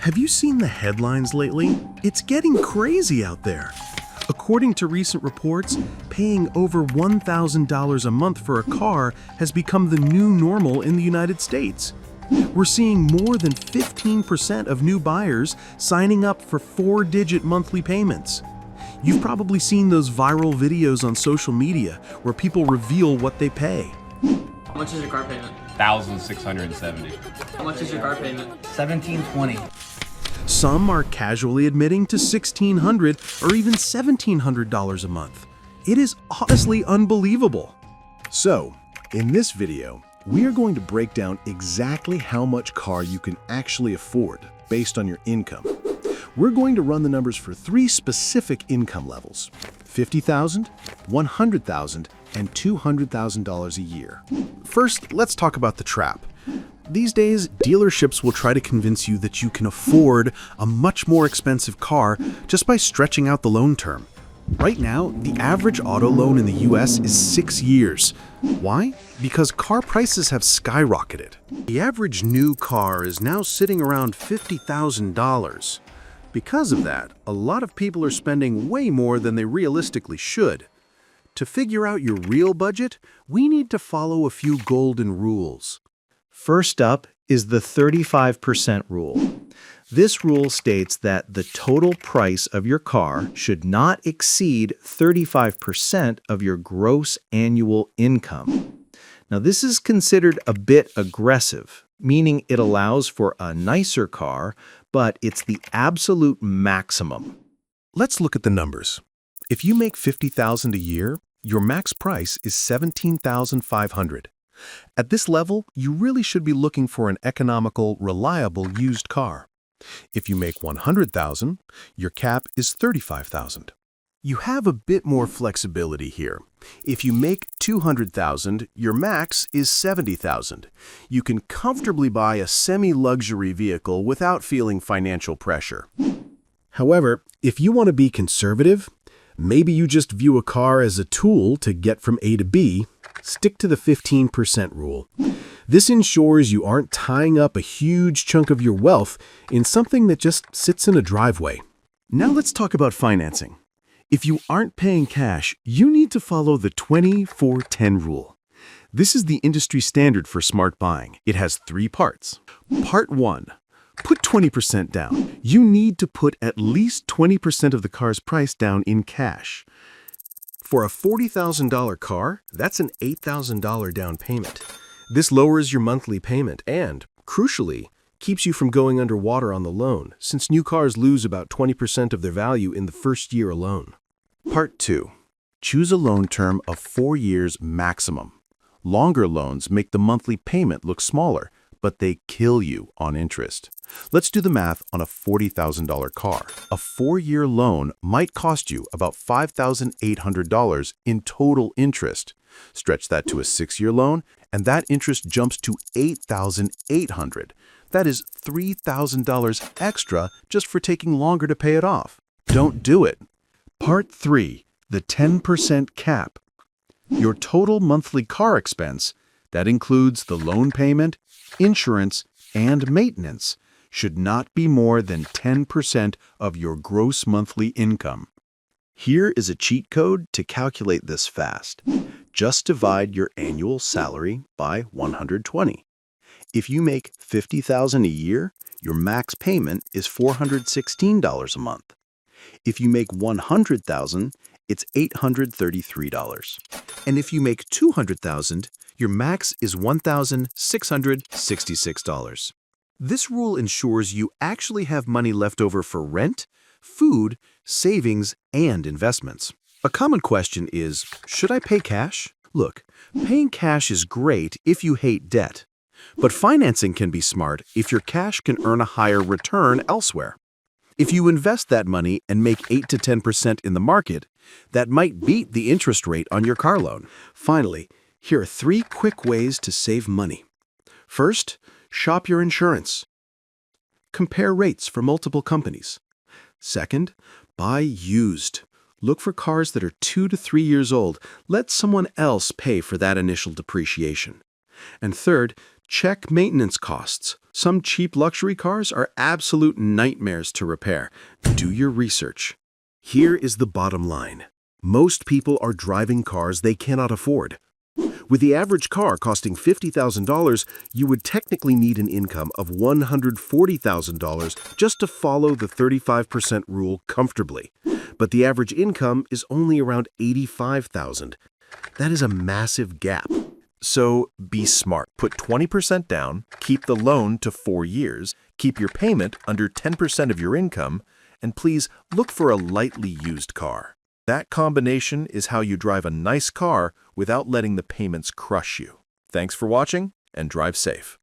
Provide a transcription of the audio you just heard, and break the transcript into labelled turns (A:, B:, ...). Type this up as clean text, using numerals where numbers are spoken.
A: Have you seen the headlines lately? It's getting crazy out there. According to recent reports, paying over $1,000 a month for a car has become the new normal in the United States. We're seeing more than 15% of new buyers signing up for 4-digit monthly payments. You've probably seen those viral videos on social media where people reveal what they pay.
B: How much is your car payment?
C: $1,670.
B: How much is your car payment?
D: $1,720.
A: Some are casually admitting to $1,600 or even $1,700 a month. It is honestly unbelievable.
E: So, in this video, we are going to break down exactly how much car you can actually afford based on your income. We're going to run the numbers for 3 specific income levels: $50,000, $100,000, and $200,000 a year.
A: First, let's talk about the trap. These days, dealerships will try to convince you that you can afford a much more expensive car just by stretching out the loan term. Right now, the average auto loan in the US is 6 years. Why? Because car prices have skyrocketed. The average new car is now sitting around $50,000. Because of that, a lot of people are spending way more than they realistically should. To figure out your real budget, we need to follow a few golden rules.
F: First up is the 35% rule. This rule states that the total price of your car should not exceed 35% of your gross annual income. Now, this is considered a bit aggressive, meaning it allows for a nicer car, but it's the absolute maximum.
A: Let's look at the numbers. If you make $50,000 a year, your max price is $17,500. At this level, you really should be looking for an economical, reliable used car. If you make $100,000, your cap is $35,000. You have a bit more flexibility here. If you make $200,000, your max is $70,000. You can comfortably buy a semi-luxury vehicle without feeling financial pressure. However, if you want to be conservative, maybe you just view a car as a tool to get from A to B, stick to the 15% rule. This ensures you aren't tying up a huge chunk of your wealth in something that just sits in a driveway. Now let's talk about financing. If you aren't paying cash, you need to follow the 20-4-10 rule. This is the industry standard for smart buying. It has 3 parts. Part 1. Put 20% down. You need to put at least 20% of the car's price down in cash. For a $40,000 car, that's an $8,000 down payment. This lowers your monthly payment and, crucially, keeps you from going underwater on the loan, since new cars lose about 20% of their value in the first year alone. Part 2. Choose a loan term of 4 years maximum. Longer loans make the monthly payment look smaller, but they kill you on interest. Let's do the math on a $40,000 car. A 4-year loan might cost you about $5,800 in total interest. Stretch that to a 6-year loan, and that interest jumps to $8,800. That is $3,000 extra just for taking longer to pay it off. Don't do it. Part 3. The 10% cap. Your total monthly car expense, that includes the loan payment, insurance, and maintenance, should not be more than 10% of your gross monthly income. Here is a cheat code to calculate this fast. Just divide your annual salary by 120. If you make $50,000 a year, your max payment is $416 a month. If you make $100,000, it's $833. And if you make $200,000, your max is $1,666. This rule ensures you actually have money left over for rent, food, savings, and investments. A common question is, should I pay cash? Look, paying cash is great if you hate debt. But financing can be smart if your cash can earn a higher return elsewhere. If you invest that money and make 8 to 10% in the market, that might beat the interest rate on your car loan. Finally, here are 3 quick ways to save money. First, shop your insurance. Compare rates for multiple companies. Second, buy used. Look for cars that are 2 to 3 years old. Let someone else pay for that initial depreciation. And third,
D: Check maintenance costs. Some cheap luxury cars are absolute nightmares to repair. Do your research.
E: Here is the bottom line. Most people are driving cars they cannot afford. With the average car costing $50,000, you would technically need an income of $140,000 just to follow the 35% rule comfortably. But the average income is only around $85,000. That is a massive gap.
A: So be smart. Put 20% down, keep the loan to 4 years, keep your payment under 10% of your income, and please look for a lightly used car. That combination is how you drive a nice car without letting the payments crush you. Thanks for watching, and drive safe.